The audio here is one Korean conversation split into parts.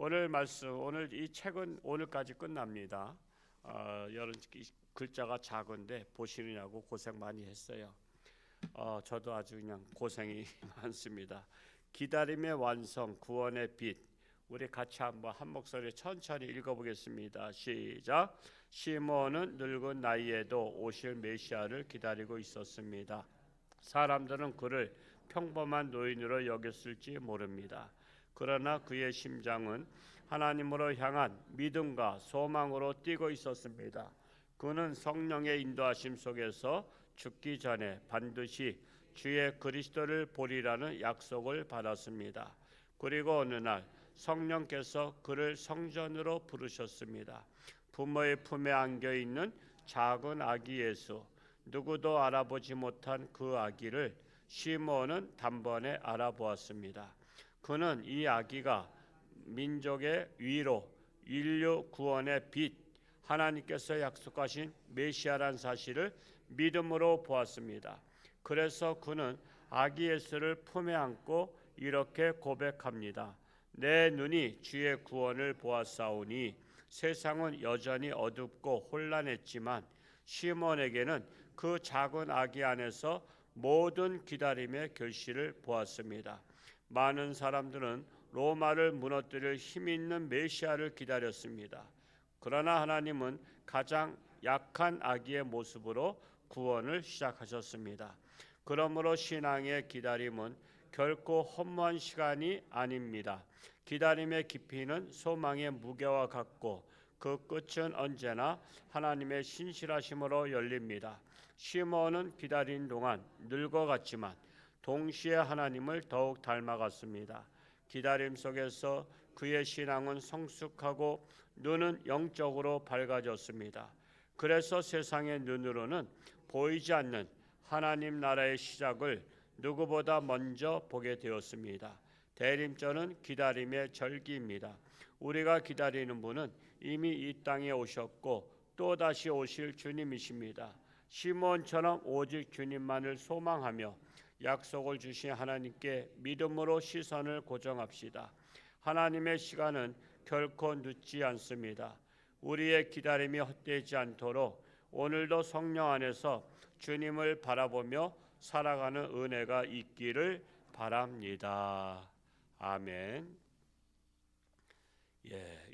오늘 말씀, 오늘 이 책은 오늘까지 끝납니다. 여러 글자가 작은데 보시느냐고 고생 많이 했어요. 저도 아주 그냥 고생이 많습니다. 기다림의 완성, 구원의 빛. 우리 같이 한번 한 목소리에 천천히 읽어보겠습니다. 시작. 시몬은 늙은 나이에도 오실 메시아를 기다리고 있었습니다. 사람들은 그를 평범한 노인으로 여겼을지 모릅니다. 그러나 그의 심장은 하나님으로 향한 믿음과 소망으로 뛰고 있었습니다. 그는 성령의 인도하심 속에서 죽기 전에 반드시 주의 그리스도를 보리라는 약속을 받았습니다. 그리고 어느 날 성령께서 그를 성전으로 부르셨습니다. 부모의 품에 안겨 있는 작은 아기 예수, 누구도 알아보지 못한 그 아기를 시몬은 단번에 알아보았습니다. 그는 이 아기가 민족의 위로, 인류 구원의 빛, 하나님께서 약속하신 메시아란 사실을 믿음으로 보았습니다. 그래서 그는 아기 예수를 품에 안고 이렇게 고백합니다. 내 눈이 주의 구원을 보았사오니 세상은 여전히 어둡고 혼란했지만 시몬에게는 그 작은 아기 안에서 모든 기다림의 결실을 보았습니다. 많은 사람들은 로마를 무너뜨릴 힘 있는 메시아를 기다렸습니다. 그러나 하나님은 가장 약한 아기의 모습으로 구원을 시작하셨습니다. 그러므로 신앙의 기다림은 결코 허무한 시간이 아닙니다. 기다림의 깊이는 소망의 무게와 같고 그 끝은 언제나 하나님의 신실하심으로 열립니다. 시몬은 기다린 동안 늙어갔지만 동시에 하나님을 더욱 닮아갔습니다. 기다림 속에서 그의 신앙은 성숙하고 눈은 영적으로 밝아졌습니다. 그래서 세상의 눈으로는 보이지 않는 하나님 나라의 시작을 누구보다 먼저 보게 되었습니다. 대림절은 기다림의 절기입니다. 우리가 기다리는 분은 이미 이 땅에 오셨고 또다시 오실 주님이십니다. 시몬처럼 오직 주님만을 소망하며 약속을 주신 하나님께 믿음으로 시선을 고정합시다. 하나님의 시간은 결코 늦지 않습니다. 우리의 기다림이 헛되지 않도록 오늘도 성령 안에서 주님을 바라보며 살아가는 은혜가 있기를 바랍니다. 아멘.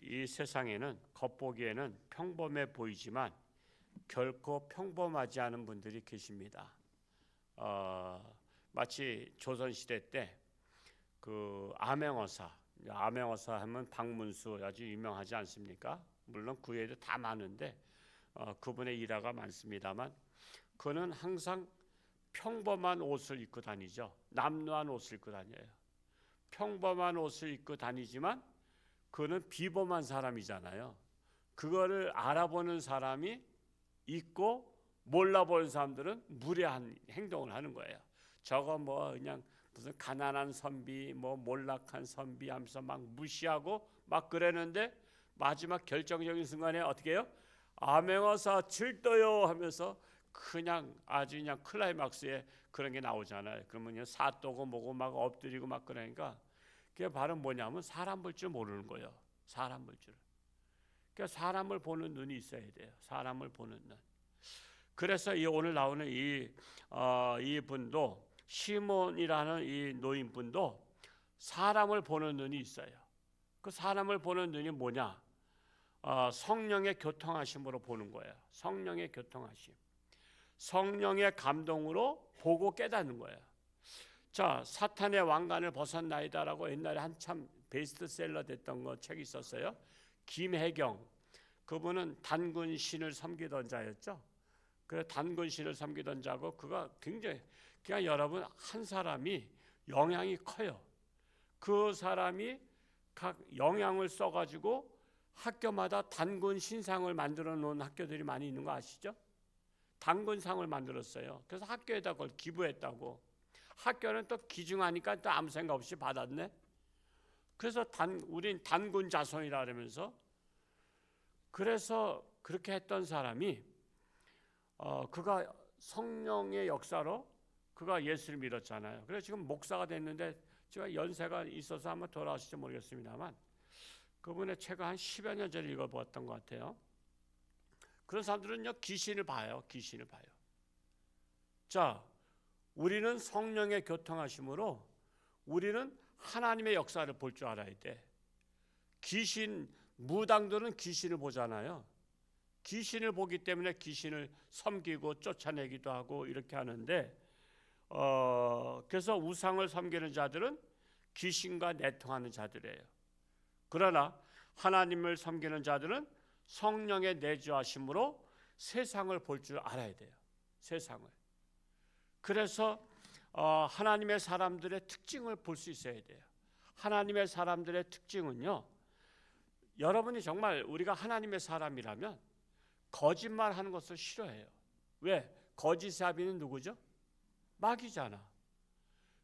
이 세상에는 겉보기에는 평범해 보이지만 결코 평범하지 않은 분들이 계십니다. 마치 조선시대 때 그 암행어사 하면 박문수 아주 유명하지 않습니까? 물론 그 외에도 다 많은데 그분의 일화가 많습니다만 그는 항상 평범한 옷을 입고 다니죠. 남루한 옷을 입고 다녀요. 평범한 옷을 입고 다니지만 그는 비범한 사람이잖아요. 그거를 알아보는 사람이 있고 몰라보는 사람들은 무례한 행동을 하는 거예요. 저거 뭐 그냥 무슨 가난한 선비, 뭐 몰락한 선비 하면서 막 무시하고 막 그러는데 마지막 결정적인 순간에 어떻게 해요? 암행어사 7도요 하면서 그냥 아주 그냥 클라이막스에 그런 게 나오잖아요. 그러면 그냥 사또고 뭐고 막 엎드리고 막 그러니까 그게 바로 뭐냐면 사람 볼 줄 모르는 거예요. 사람 볼 줄. 그러니까 사람을 보는 눈이 있어야 돼요. 사람을 보는 눈. 그래서 이 오늘 나오는 이 분도 시몬이라는 이 노인분도 사람을 보는 눈이 있어요. 그 사람을 보는 눈이 뭐냐? 성령의 교통하심으로 보는 거예요. 성령의 교통하심. 성령의 감동으로 보고 깨닫는 거예요. 자, 사탄의 왕관을 벗었나이다라고 옛날에 한참 베스트셀러 됐던 거 책이 있었어요. 김혜경. 그분은 단군 신을 섬기던 자였죠. 그 단군 신을 섬기던 자고 그가 굉장히 그냥 여러분 한 사람이 영향이 커요. 그 사람이 각 영향을 써가지고 학교마다 단군 신상을 만들어 놓은 학교들이 많이 있는 거 아시죠? 단군상을 만들었어요. 그래서 학교에다 그걸 기부했다고. 학교는 또 기증하니까 또 아무 생각 없이 받았네. 그래서 우린 단군 자손이라 그러면서 그래서 그렇게 했던 사람이 그가 성령의 역사로 그가 예수를 믿었잖아요. 그래서 지금 목사가 됐는데 제가 연세가 있어서 아마 돌아가실지 모르겠습니다만 그분의 책을 한 10여 년 전에 읽어보았던 것 같아요. 그런 사람들은요, 귀신을 봐요. 귀신을 봐요. 자, 우리는 성령의 교통하심으로 우리는 하나님의 역사를 볼 줄 알아야 돼. 무당들은 귀신을 보잖아요. 귀신을 보기 때문에 귀신을 섬기고 쫓아내기도 하고 이렇게 하는데, 그래서 우상을 섬기는 자들은 귀신과 내통하는 자들이에요. 그러나 하나님을 섬기는 자들은 성령의 내주하심으로 세상을 볼 줄 알아야 돼요. 세상을. 그래서 하나님의 사람들의 특징을 볼 수 있어야 돼요. 하나님의 사람들의 특징은요, 여러분이 정말 우리가 하나님의 사람이라면 거짓말하는 것을 싫어해요. 왜? 거짓의 아비는 누구죠? 마귀잖아.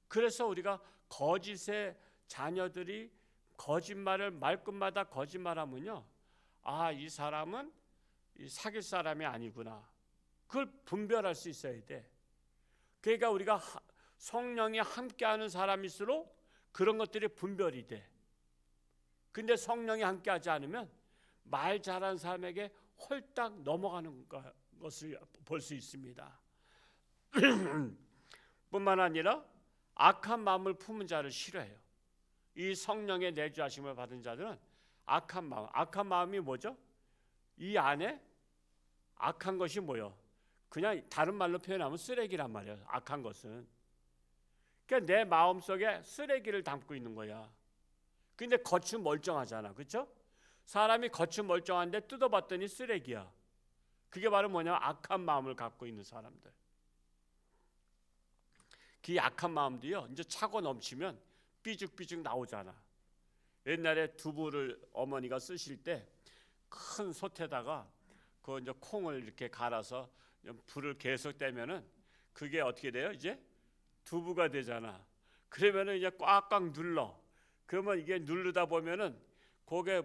그래서 우리가 거짓의 자녀들이 거짓말을 말끝마다 거짓말하면요, 이 사람은 사귈 사람이 아니구나. 그걸 분별할 수 있어야 돼. 그러니까 우리가 성령이 함께하는 사람일수록 그런 것들이 분별이 돼. 근데 성령이 함께하지 않으면 말 잘하는 사람에게 홀딱 넘어가는 것을 볼 수 있습니다. 뿐만 아니라 악한 마음을 품은 자를 싫어해요. 이 성령의 내주하심을 받은 자들은 악한 마음이 뭐죠? 이 안에 악한 것이 뭐요? 그냥 다른 말로 표현하면 쓰레기란 말이에요. 악한 것은. 그러니까 내 마음속에 쓰레기를 담고 있는 거야. 근데 겉은 멀쩡하잖아. 그렇죠? 사람이 겉은 멀쩡한데 뜯어봤더니 쓰레기야. 그게 바로 뭐냐? 악한 마음을 갖고 있는 사람들. 그 악한 마음도요, 이제 차고 넘치면 삐죽삐죽 나오잖아. 옛날에 두부를 어머니가 쓰실 때 큰 솥에다가 그 이제 콩을 이렇게 갈아서 불을 계속 떼면은 그게 어떻게 돼요? 이제 두부가 되잖아. 그러면은 이제 꽉꽉 눌러. 그러면 이게 누르다 보면은 그게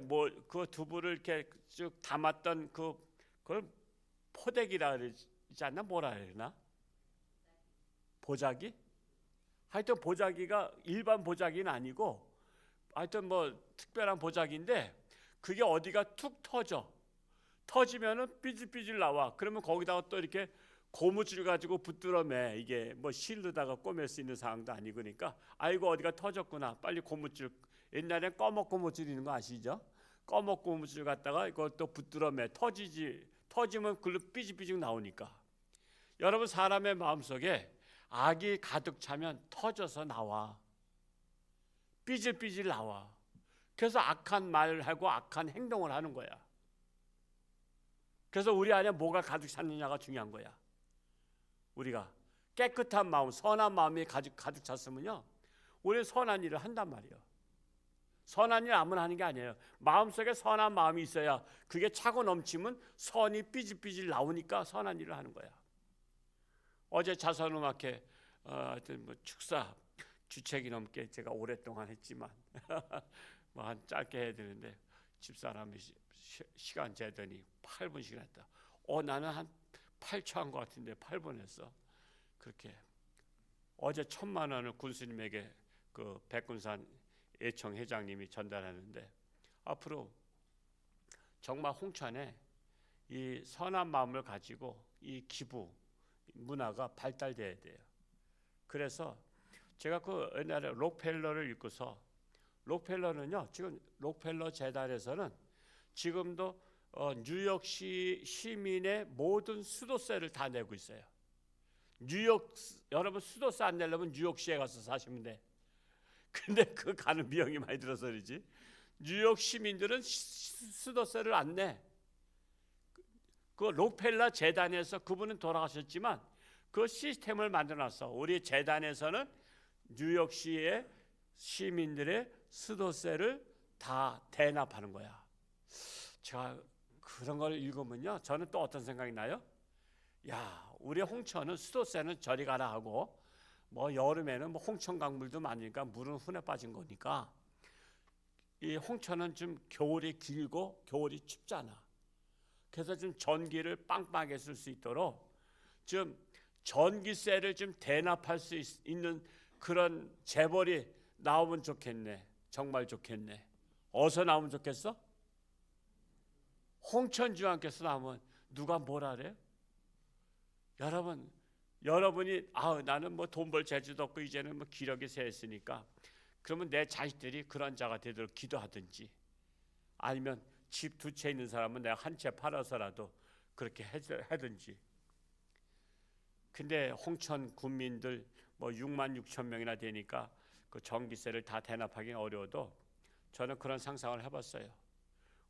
그 두부를 이렇게 쭉 담았던 그걸 포대기라 그러지 않나? 뭐라 해야 되나? 보자기? 하여튼 보자기가 일반 보자기는 아니고 하여튼 뭐 특별한 보자기인데 그게 어디가 툭 터지면은 삐질삐질 나와. 그러면 거기다가 또 이렇게 고무줄 가지고 붙들어매. 이게 뭐 실르다가 꼬맬 수 있는 상황도 아니고 그러니까 아이고 어디가 터졌구나. 빨리 고무줄. 옛날엔 꺼먹 고무줄 있는 거 아시죠? 꺼먹 고무줄 갖다가 이걸 또 붙들어매. 터지면 글로 삐질삐질 나오니까. 여러분 사람의 마음속에 악이 가득 차면 터져서 나와. 삐질삐질 나와. 그래서 악한 말을 하고 악한 행동을 하는 거야. 그래서 우리 안에 뭐가 가득 찼느냐가 중요한 거야. 우리가 깨끗한 마음, 선한 마음이 가득 찼으면요, 우리는 선한 일을 한단 말이에요. 선한 일 아무나 하는 게 아니에요. 마음속에 선한 마음이 있어야 그게 차고 넘치면 선이 삐질삐질 나오니까 선한 일을 하는 거야. 어제 자선음악회 하여튼 뭐 축사 주책이 넘게 제가 오랫동안 했지만 뭐 한 짧게 해야 되는데 집사람이 시간 재더니 8분씩 했다. 나는 한 8초 한 것 같은데 8분 했어. 그렇게 어제 1,000만 원을 군수님에게 그 백군산 예청 회장님이 전달하는데 앞으로 정말 홍천에 이 선한 마음을 가지고 이 기부 문화가 발달돼야 돼요. 그래서 제가 그 옛날에 록펠러를 읽고서 록펠러는요, 지금 록펠러 재단에서는 지금도 뉴욕시 시민의 모든 수도세를 다 내고 있어요. 여러분 수도세 안 내려면 뉴욕시에 가서 사시면 돼. 근데 그 가는 비용이 많이 들어서 그러지. 뉴욕 시민들은 수도세를 안 내. 그 록펠러 재단에서 그분은 돌아가셨지만 그 시스템을 만들어놨어. 우리 재단에서는 뉴욕시의 시민들의 수도세를 다 대납하는 거야. 제가 그런 걸 읽으면요, 저는 또 어떤 생각이 나요? 야, 우리 홍천은 수도세는 저리 가라 하고 뭐 여름에는 뭐 홍천 강물도 많으니까 물은 hun에 빠진 거니까 이 홍천은 좀 겨울이 길고 겨울이 춥잖아. 그래서 좀 전기를 빵빵하게 쓸 수 있도록 좀 전기세를 좀 대납할 수 있는 그런 재벌이 나오면 좋겠네. 정말 좋겠네. 어디서 나오면 좋겠어? 홍천중앙교에서 나오면 누가 뭐라 그래요? 여러분이 나는 뭐 돈 벌 재주도 없고 이제는 뭐 기력이 쇠했으니까 그러면 내 자식들이 그런 자가 되도록 기도하든지, 아니면 집 두 채 있는 사람은 내가 한 채 팔아서라도 그렇게 하든지. 근데 홍천 군민들 뭐 6만 6천 명이나 되니까 그 전기세를 다 대납하기 어려워도 저는 그런 상상을 해봤어요.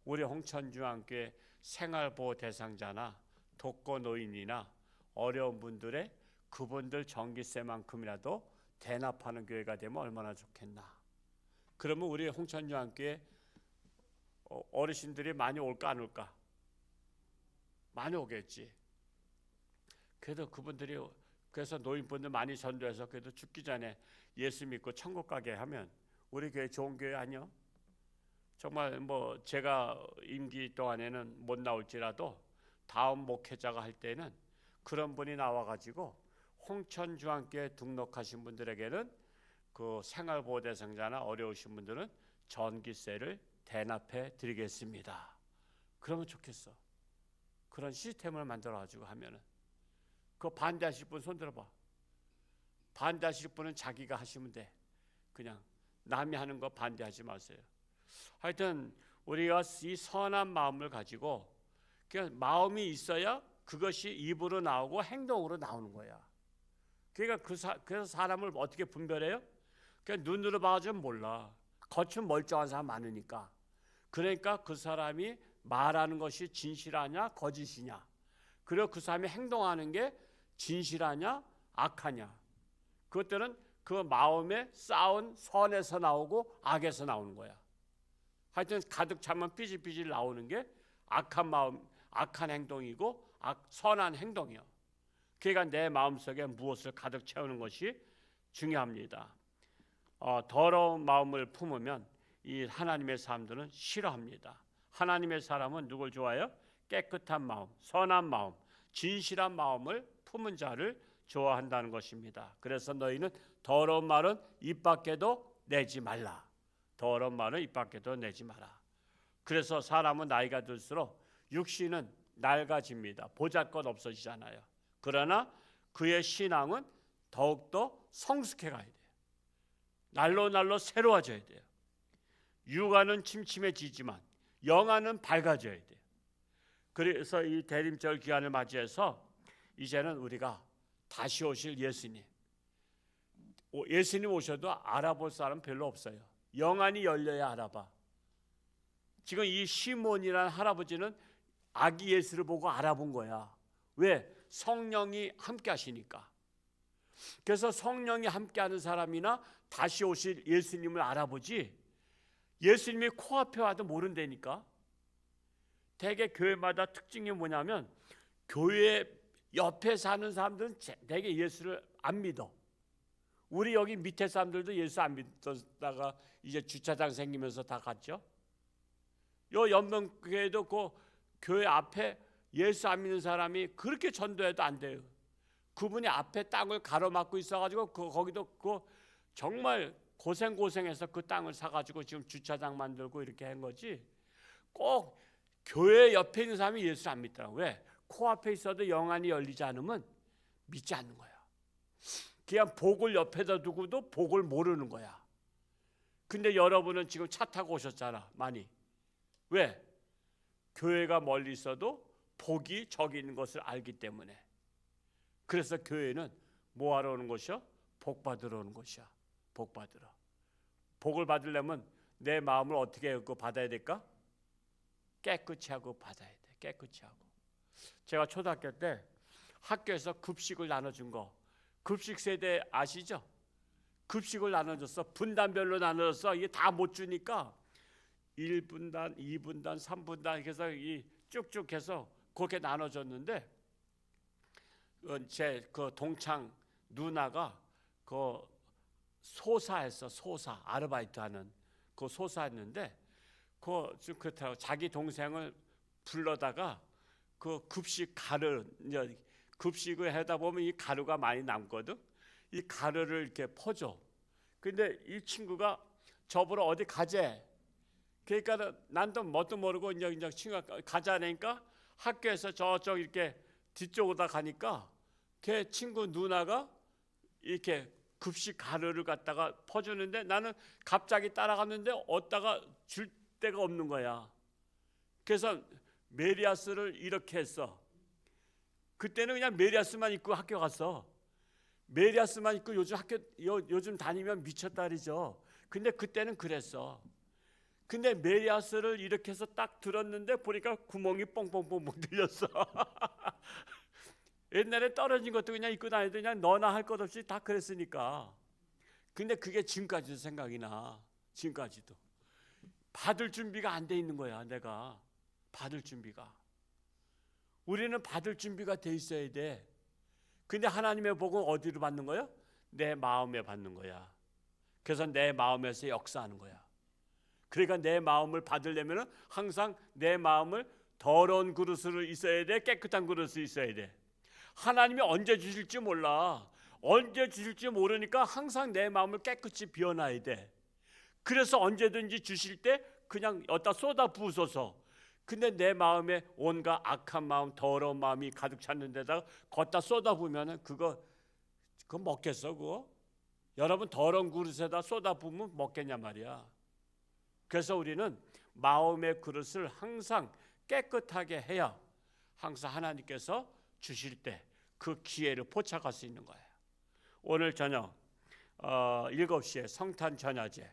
우리 홍천중앙교회 생활보호 대상자나 독거노인이나 어려운 분들의 그분들 전기세만큼이라도 대납하는 교회가 되면 얼마나 좋겠나. 그러면 우리 홍천중앙교회 어르신들이 많이 올까 안 올까? 많이 오겠지. 그래도 그분들이, 그래서 노인분들 많이 전도해서 그래도 죽기 전에 예수 믿고 천국 가게 하면 우리 교회 좋은 교회 아니요? 정말 뭐 제가 임기 동안에는 못 나올지라도 다음 목회자가 할 때는 그런 분이 나와가지고 홍천중앙교회 등록하신 분들에게는 그 생활보호 대상자나 어려우신 분들은 전기세를 대납해 드리겠습니다. 그러면 좋겠어. 그런 시스템을 만들어가지고 하면은. 그거 반대하실 분 손 들어봐. 반대하실 분은 자기가 하시면 돼. 그냥 남이 하는 거 반대하지 마세요. 하여튼 우리가 이 선한 마음을 가지고, 그냥 마음이 있어야 그것이 입으로 나오고 행동으로 나오는 거야. 그러니까 그래서 사람을 어떻게 분별해요? 그냥 눈으로 봐가지고 몰라. 겉은 멀쩡한 사람 많으니까. 그러니까 그 사람이 말하는 것이 진실하냐 거짓이냐, 그리고 그 사람이 행동하는 게 진실하냐 악하냐, 그것들은 그 마음에 쌓은 선에서 나오고 악에서 나오는 거야. 하여튼 가득 차면 삐질삐질 나오는 게 악한 마음, 악한 행동이고 선한 행동이요. 그러니까 내 마음속에 무엇을 가득 채우는 것이 중요합니다. 더러운 마음을 품으면 이 하나님의 사람들은 싫어합니다. 하나님의 사람은 누굴 좋아해요? 깨끗한 마음, 선한 마음, 진실한 마음을 품은 자를 좋아한다는 것입니다. 그래서 너희는 더러운 말은 입 밖에도 내지 말라. 더러운 말은 입 밖에도 내지 마라. 그래서 사람은 나이가 들수록 육신은 낡아집니다. 보잘것 없어지잖아요. 그러나 그의 신앙은 더욱더 성숙해 가야 돼요. 날로 새로워져야 돼요. 육안은 침침해지지만 영안은 밝아져야 돼요. 그래서 이 대림절 기간을 맞이해서 이제는 우리가 다시 오실 예수님 오셔도 알아볼 사람 별로 없어요. 영안이 열려야 알아봐. 지금 이 시몬이라는 할아버지는 아기 예수를 보고 알아본 거야. 왜? 성령이 함께 하시니까. 그래서 성령이 함께하는 사람이나 다시 오실 예수님을 알아보지, 예수님이 코앞에 와도 모른다니까. 대개 교회마다 특징이 뭐냐면 교회 옆에 사는 사람들은 대개 예수를 안 믿어. 우리 여기 밑에 사람들도 예수 안 믿다가 이제 주차장 생기면서 다 갔죠. 요 연명교회도 그 교회 앞에 예수 안 믿는 사람이 그렇게 전도해도 안 돼요. 그분이 앞에 땅을 가로막고 있어가지고 거기도 정말 고생해서 그 땅을 사가지고 지금 주차장 만들고 이렇게 한 거지. 꼭 교회 옆에 있는 사람이 예수 안 믿더라고. 왜? 코앞에 있어도 영안이 열리지 않으면 믿지 않는 거야. 그냥 복을 옆에다 두고도 복을 모르는 거야. 근데 여러분은 지금 차 타고 오셨잖아, 많이. 왜? 교회가 멀리 있어도 복이 저기 있는 것을 알기 때문에. 그래서 교회는 뭐하러 오는 것이야? 복 받으러 오는 것이야. 복 받으러. 복을 받으려면 내 마음을 어떻게 받아야 될까? 깨끗이 하고 받아야 돼. 깨끗이 하고. 제가 초등학교 때 학교에서 급식을 나눠준 거, 급식 세대 아시죠? 급식을 나눠줬어. 분단별로 나눠줬어. 이게 다 못 주니까 1분단, 2분단, 3분단 해서 쭉쭉 해서 그렇게 나눠줬는데, 제 그 동창 누나가 그 소사했어. 소사 아르바이트하는 그 소사했는데, 좀 그렇다고 자기 동생을 불러다가 그 급식 가루, 급식을 하다 보면 이 가루가 많이 남거든. 이 가루를 이렇게 퍼줘. 근데 이 친구가 저보러 어디 가재. 그러니까 난도 뭣도 모르고 이제 친구가 가자니까 학교에서 저쪽 이렇게 뒤쪽으로 가니까 걔 친구 누나가 이렇게 급식 가루를 갖다가 퍼주는데 나는 갑자기 따라갔는데 얻다가 줄 데가 없는 거야. 그래서 메리아스를 이렇게 했어. 그때는 그냥 메리아스만 입고 학교 갔어. 메리아스만 입고 요즘 다니면 미쳤다리죠. 근데 그때는 그랬어. 근데 메리아스를 이렇게 해서 딱 들었는데 보니까 구멍이 뽕뽕뽕뽕 뚫렸어. 옛날에 떨어진 것도 그냥 입고 다니도 그냥 너나 할 것 없이 다 그랬으니까. 근데 그게 지금까지도 생각이 나. 지금까지도 받을 준비가 안 돼 있는 거야. 내가 받을 준비가. 우리는 받을 준비가 돼 있어야 돼. 근데 하나님의 복은 어디로 받는 거야? 내 마음에 받는 거야. 그래서 내 마음에서 역사하는 거야. 그러니까 내 마음을 받으려면 항상 내 마음을 더러운 그릇으로 있어야 돼, 깨끗한 그릇으로 있어야 돼. 하나님이 언제 주실지 몰라. 언제 주실지 모르니까 항상 내 마음을 깨끗이 비워놔야 돼. 그래서 언제든지 주실 때 그냥 어디다 쏟아 부으소서. 근데 내 마음에 온갖 악한 마음, 더러운 마음이 가득 찼는 데다가 걷다 쏟아 부으면 그거 먹겠어 그거? 여러분 더러운 그릇에다 쏟아 부으면 먹겠냐 말이야. 그래서 우리는 마음의 그릇을 항상 깨끗하게 해야 항상 하나님께서 주실 때 그 기회를 포착할 수 있는 거예요. 오늘 저녁 7시에 성탄 전야제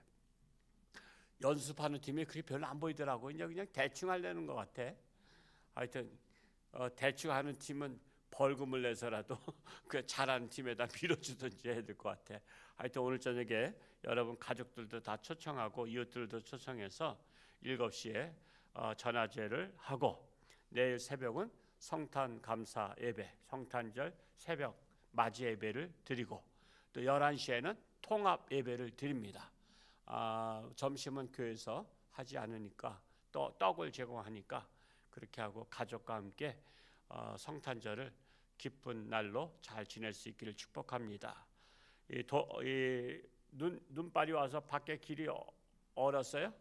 연습하는 팀이 그렇게 별로 안 보이더라고. 이제 그냥 대충 하려는 것 같아. 하여튼 대충 하는 팀은 벌금을 내서라도 그 잘하는 팀에다 밀어주든지 해야 될 것 같아. 하여튼 오늘 저녁에 여러분 가족들도 다 초청하고 이웃들도 초청해서 7시에 전야제를 하고 내일 새벽은 성탄 감사 예배, 성탄절 새벽 맞이 예배를 드리고 또 11시에는 통합 예배를 드립니다. 점심은 교회에서 하지 않으니까 또 떡을 제공하니까 그렇게 하고 가족과 함께 성탄절을 기쁜 날로 잘 지낼 수 있기를 축복합니다. 눈발이 와서 밖에 길이 얼었어요?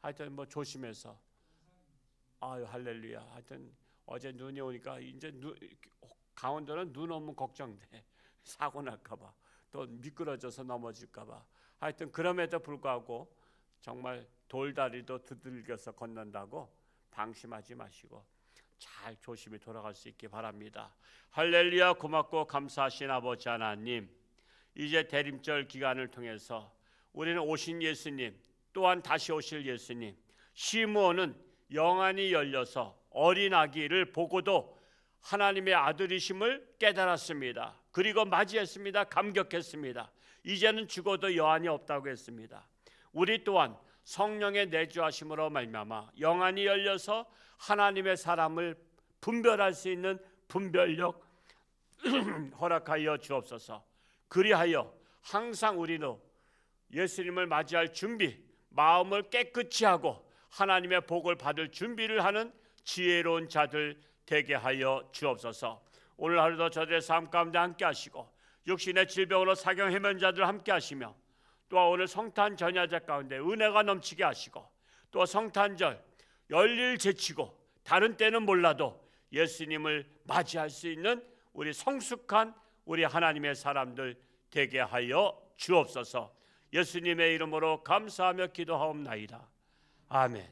하여튼 뭐 조심해서. 아유 할렐루야. 하여튼 어제 눈이 오니까 이제 강원도는 눈 오면 걱정돼. 사고 날까봐 또 미끄러져서 넘어질까봐. 하여튼 그럼에도 불구하고 정말 돌다리도 두들겨서 건넌다고 방심하지 마시고 잘 조심히 돌아갈 수 있기 바랍니다. 할렐루야. 고맙고 감사하신 아버지 하나님, 이제 대림절 기간을 통해서 우리는 오신 예수님 또한 다시 오실 예수님, 시므온은 영안이 열려서 어린 아기를 보고도 하나님의 아들이심을 깨달았습니다. 그리고 맞이했습니다. 감격했습니다. 이제는 죽어도 여한이 없다고 했습니다. 우리 또한 성령의 내주하심으로 말미암아 영안이 열려서 하나님의 사람을 분별할 수 있는 분별력 허락하여 주옵소서. 그리하여 항상 우리는 예수님을 맞이할 준비, 마음을 깨끗이 하고 하나님의 복을 받을 준비를 하는 지혜로운 자들 되게 하여 주옵소서. 오늘 하루도 저들의 삶 가운데 함께 하시고 육신의 질병으로 사경 해면자들 함께 하시며 또 오늘 성탄 전야제 가운데 은혜가 넘치게 하시고 또 성탄절 열일 제치고 다른 때는 몰라도 예수님을 맞이할 수 있는 우리 성숙한 우리 하나님의 사람들 되게 하여 주옵소서. 예수님의 이름으로 감사하며 기도하옵나이다. 아멘.